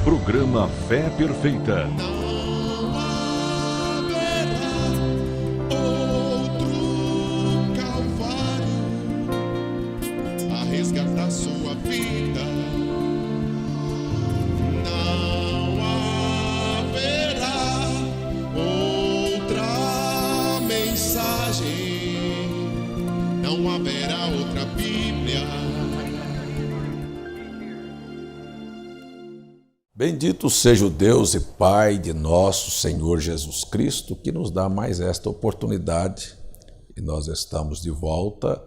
Programa Fé Perfeita. Bendito seja o Deus e Pai de nosso Senhor Jesus Cristo, que nos dá mais esta oportunidade. E nós estamos de volta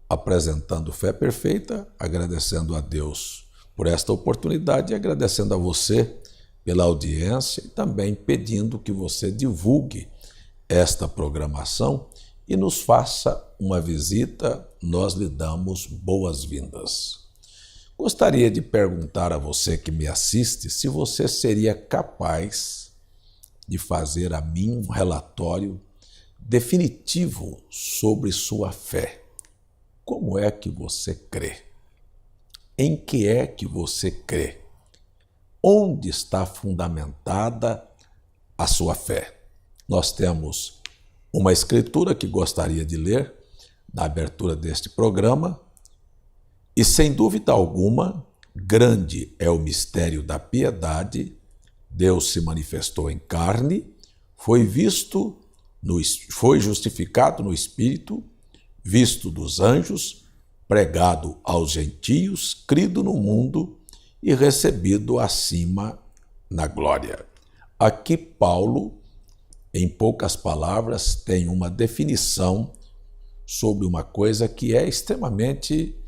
apresentando Fé Perfeita, agradecendo a Deus por esta oportunidade e agradecendo a você pela audiência e também pedindo que você divulgue esta programação e nos faça uma visita. Nós lhe damos boas-vindas. Gostaria de perguntar a você que me assiste se você seria capaz de fazer a mim um relatório definitivo sobre sua fé. Como é que você crê? Em que é que você crê? Onde está fundamentada a sua fé? Nós temos uma escritura que gostaria de ler na abertura deste programa. E, sem dúvida alguma, grande é o mistério da piedade. Deus se manifestou em carne, foi justificado no Espírito, visto dos anjos, pregado aos gentios, crido no mundo e recebido acima na glória. Aqui Paulo, em poucas palavras, tem uma definição sobre uma coisa que é extremamente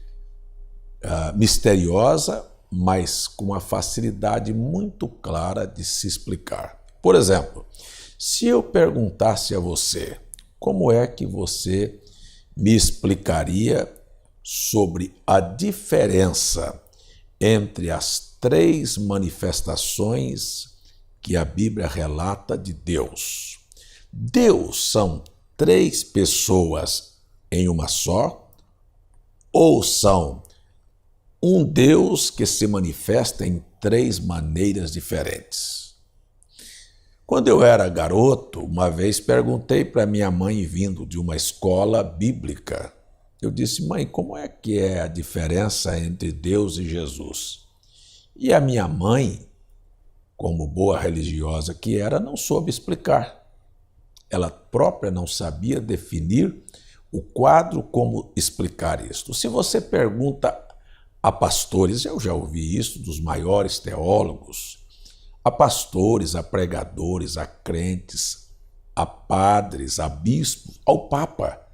misteriosa, mas com uma facilidade muito clara de se explicar. Por exemplo, se eu perguntasse a você como é que você me explicaria sobre a diferença entre as 3 manifestações que a Bíblia relata de Deus. Deus são 3 pessoas em uma só, ou são um Deus que se manifesta em 3 maneiras diferentes? Quando eu era garoto, uma vez perguntei para minha mãe, vindo de uma escola bíblica, eu disse: mãe, como é que é a diferença entre Deus e Jesus? E a minha mãe, como boa religiosa que era, não soube explicar. Ela própria não sabia definir o quadro, como explicar isto. Se você pergunta a pastores, eu já ouvi isso dos maiores teólogos, a pastores, a pregadores, a crentes, a padres, a bispos, ao Papa.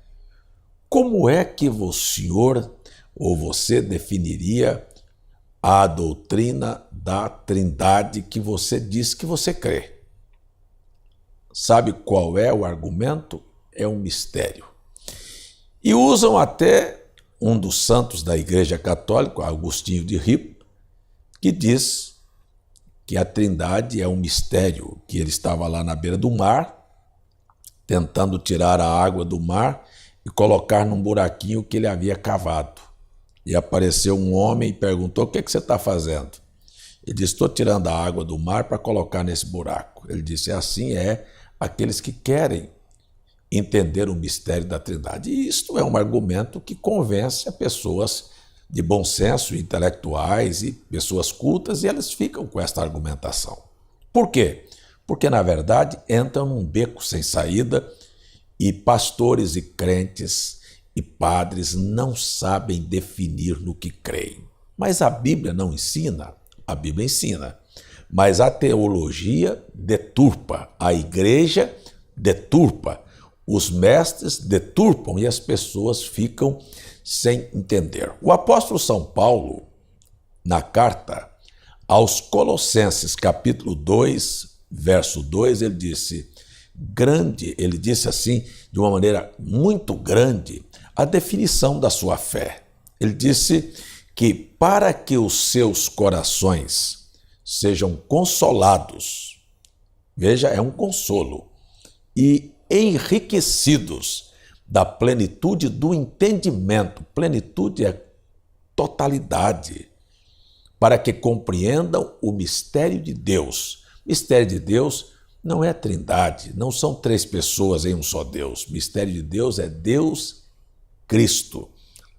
Como é que o senhor ou você definiria a doutrina da Trindade que você diz que você crê? Sabe qual é o argumento? É um mistério. E usam até um dos santos da Igreja Católica, Agostinho de Hippo, que diz que a Trindade é um mistério, que ele estava lá na beira do mar, tentando tirar a água do mar e colocar num buraquinho que ele havia cavado. E apareceu um homem e perguntou: o que você está fazendo? Ele disse: estou tirando a água do mar para colocar nesse buraco. Ele disse: assim é aqueles que querem entender o mistério da Trindade. E isto é um argumento que convence a pessoas de bom senso, intelectuais e pessoas cultas, e elas ficam com esta argumentação. Por quê? Porque, na verdade, entram num beco sem saída e pastores e crentes e padres não sabem definir no que creem. Mas a Bíblia não ensina? A Bíblia ensina. Mas a teologia deturpa, a igreja deturpa, os mestres deturpam e as pessoas ficam sem entender. O apóstolo São Paulo, na carta aos Colossenses, capítulo 2, verso 2, ele disse assim, de uma maneira muito grande, a definição da sua fé. Ele disse que para que os seus corações sejam consolados, veja, é um consolo, e enriquecidos da plenitude do entendimento. Plenitude é totalidade. para que compreendam o mistério de Deus. Mistério de Deus não é trindade, não são três pessoas em um só Deus. Mistério de Deus é Deus Cristo.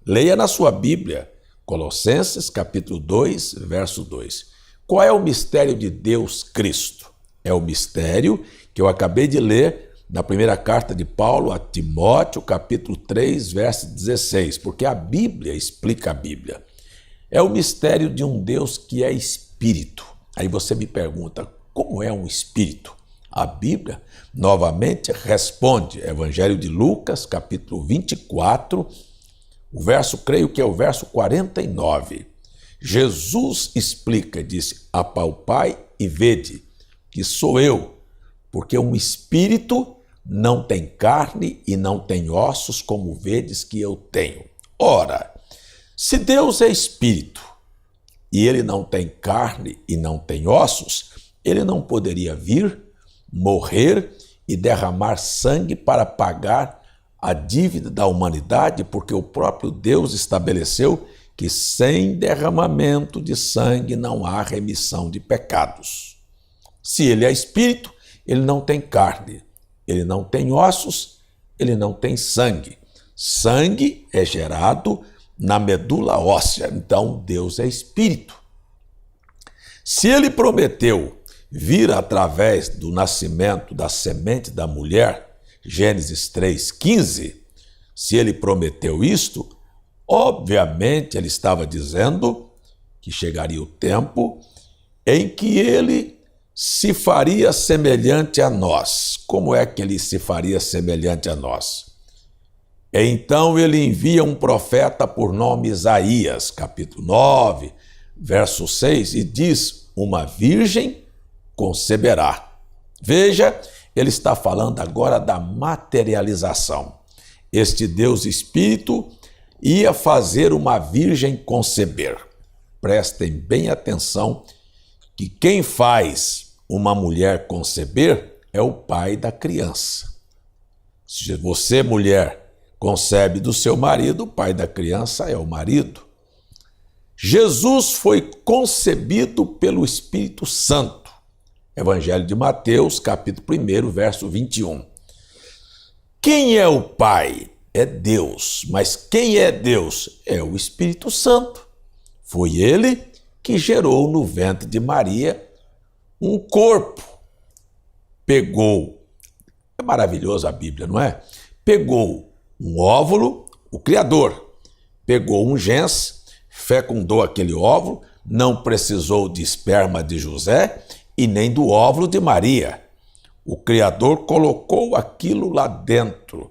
Leia na sua Bíblia, Colossenses capítulo 2, verso 2. Qual é o mistério de Deus Cristo? É o mistério que eu acabei de ler na primeira carta de Paulo a Timóteo, capítulo 3, verso 16, porque a Bíblia explica a Bíblia. É o mistério de um Deus que é espírito. Aí você me pergunta, como é um espírito? A Bíblia, novamente, responde. Evangelho de Lucas, capítulo 24, o verso, creio que é o verso 49. Jesus explica, disse, apalpai e vede, que sou eu, porque um espírito não tem carne e não tem ossos, como vedes que eu tenho. Ora, se Deus é espírito e ele não tem carne e não tem ossos, ele não poderia vir, morrer e derramar sangue para pagar a dívida da humanidade, porque o próprio Deus estabeleceu que sem derramamento de sangue não há remissão de pecados. Se ele é espírito, ele não tem carne, ele não tem ossos, ele não tem sangue. Sangue é gerado na medula óssea, então Deus é espírito. Se ele prometeu vir através do nascimento da semente da mulher, Gênesis 3,15, se ele prometeu isto, obviamente ele estava dizendo que chegaria o tempo em que ele se faria semelhante a nós. Como é que ele se faria semelhante a nós? Então ele envia um profeta por nome Isaías, capítulo 9, verso 6, e diz, uma virgem conceberá. Veja, ele está falando agora da materialização. Este Deus Espírito ia fazer uma virgem conceber. Prestem bem atenção que quem faz uma mulher conceber é o pai da criança. Se você, mulher, concebe do seu marido, o pai da criança é o marido. Jesus foi concebido pelo Espírito Santo. Evangelho de Mateus, capítulo 1, verso 21. Quem é o Pai? É Deus. Mas quem é Deus? É o Espírito Santo. Foi ele que gerou no ventre de Maria um corpo. É maravilhoso a Bíblia, não é? Pegou um óvulo, o Criador, pegou um gens, fecundou aquele óvulo, não precisou de esperma de José e nem do óvulo de Maria. O Criador colocou aquilo lá dentro.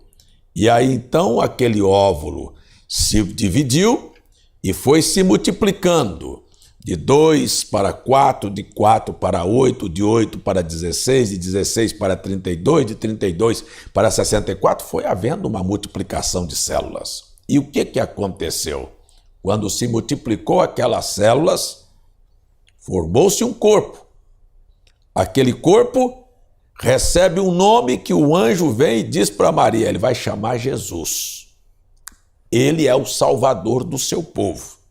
E aí então aquele óvulo se dividiu e foi se multiplicando. De 2 para 4, de 4 para 8, de 8 para 16, de 16 para 32, de 32 para 64, foi havendo uma multiplicação de células. E o que aconteceu? Quando se multiplicou aquelas células, formou-se um corpo. Aquele corpo recebe um nome que o anjo vem e diz para Maria, ele vai chamar Jesus. Ele é o salvador do seu povo.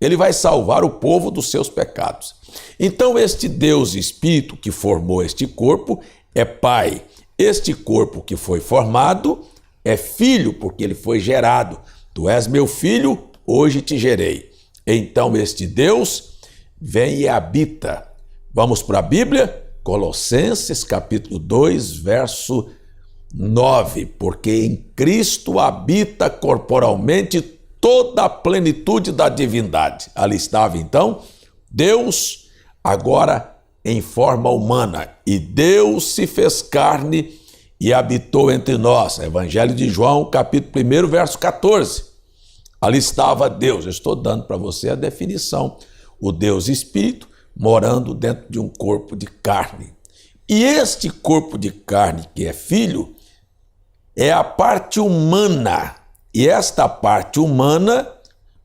Ele vai salvar o povo dos seus pecados. Então este Deus Espírito que formou este corpo é Pai. Este corpo que foi formado é Filho, porque ele foi gerado. Tu és meu filho, hoje te gerei. Então este Deus vem e habita. Vamos para a Bíblia? Colossenses capítulo 2, verso 9. Porque em Cristo habita corporalmente toda a plenitude da divindade. Ali estava então Deus, agora em forma humana. E Deus se fez carne e habitou entre nós. Evangelho de João, capítulo 1, verso 14. Ali estava Deus. Eu estou dando para você a definição. O Deus Espírito morando dentro de um corpo de carne. E este corpo de carne, que é filho, é a parte humana. E esta parte humana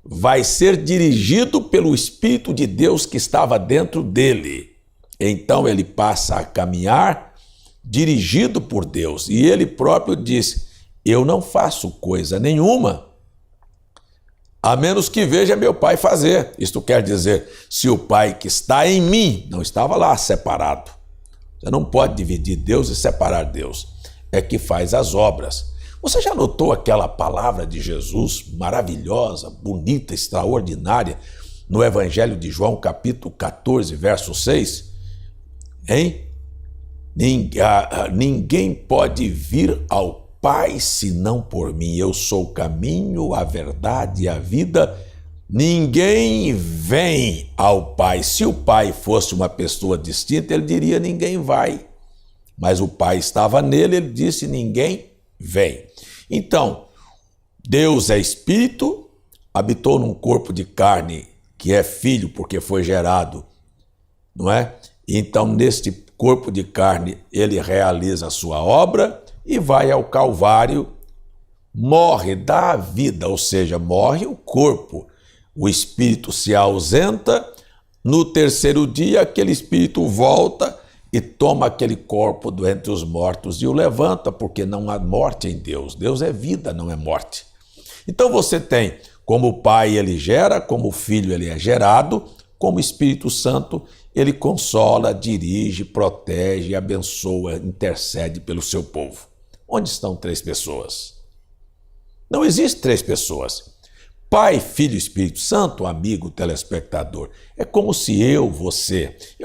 vai ser dirigido pelo Espírito de Deus que estava dentro dele. Então ele passa a caminhar dirigido por Deus. E ele próprio diz, eu não faço coisa nenhuma a menos que veja meu Pai fazer. Isto quer dizer, se o Pai que está em mim não estava lá separado. Você não pode dividir Deus e separar Deus. É que faz as obras. Você já notou aquela palavra de Jesus maravilhosa, bonita, extraordinária, no Evangelho de João, capítulo 14, verso 6? Hein? Ninguém pode vir ao Pai senão por mim. Eu sou o caminho, a verdade e a vida. Ninguém vem ao Pai. Se o Pai fosse uma pessoa distinta, ele diria ninguém vai. Mas o Pai estava nele, ele disse ninguém vem. Então, Deus é Espírito, habitou num corpo de carne que é filho porque foi gerado, não é? Então, neste corpo de carne, ele realiza a sua obra e vai ao Calvário, morre, dá a vida, ou seja, morre o corpo. O espírito se ausenta, no terceiro dia aquele espírito volta e toma aquele corpo do entre os mortos e o levanta, porque não há morte em Deus. Deus é vida, não é morte. Então você tem, como o Pai ele gera, como o Filho ele é gerado, como o Espírito Santo ele consola, dirige, protege, abençoa, intercede pelo seu povo. Onde estão três pessoas? Não existe três pessoas. Pai, Filho e Espírito Santo, amigo telespectador, é como se eu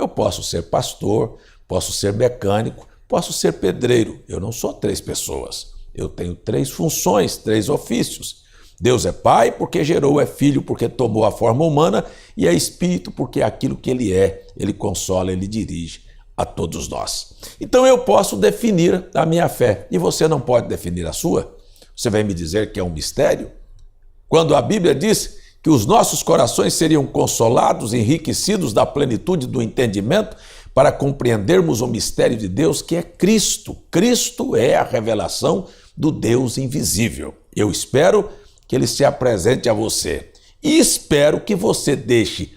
posso ser pastor, posso ser mecânico, posso ser pedreiro. Eu não sou três pessoas. Eu tenho três funções, três ofícios. Deus é Pai porque gerou, é Filho porque tomou a forma humana e é Espírito porque é aquilo que Ele é. Ele consola, Ele dirige a todos nós. Então eu posso definir a minha fé e você não pode definir a sua? Você vai me dizer que é um mistério? Quando a Bíblia diz que os nossos corações seriam consolados, enriquecidos da plenitude do entendimento para compreendermos o mistério de Deus que é Cristo. Cristo é a revelação do Deus invisível. Eu espero que Ele se apresente a você e espero que você deixe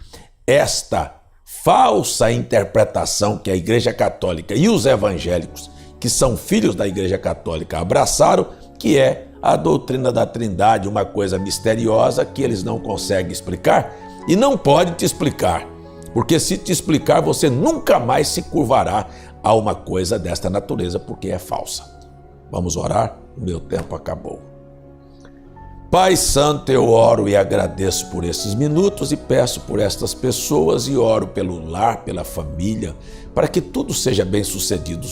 esta falsa interpretação que a Igreja Católica e os evangélicos, que são filhos da Igreja Católica, abraçaram, que é a doutrina da Trindade, uma coisa misteriosa que eles não conseguem explicar e não pode te explicar, porque se te explicar você nunca mais se curvará a uma coisa desta natureza, porque é falsa. Vamos orar? O meu tempo acabou. Pai Santo, eu oro e agradeço por esses minutos e peço por estas pessoas e oro pelo lar, pela família, para que tudo seja bem sucedido,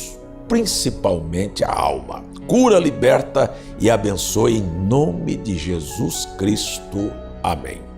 principalmente a alma. Cura, liberta e abençoe em nome de Jesus Cristo. Amém.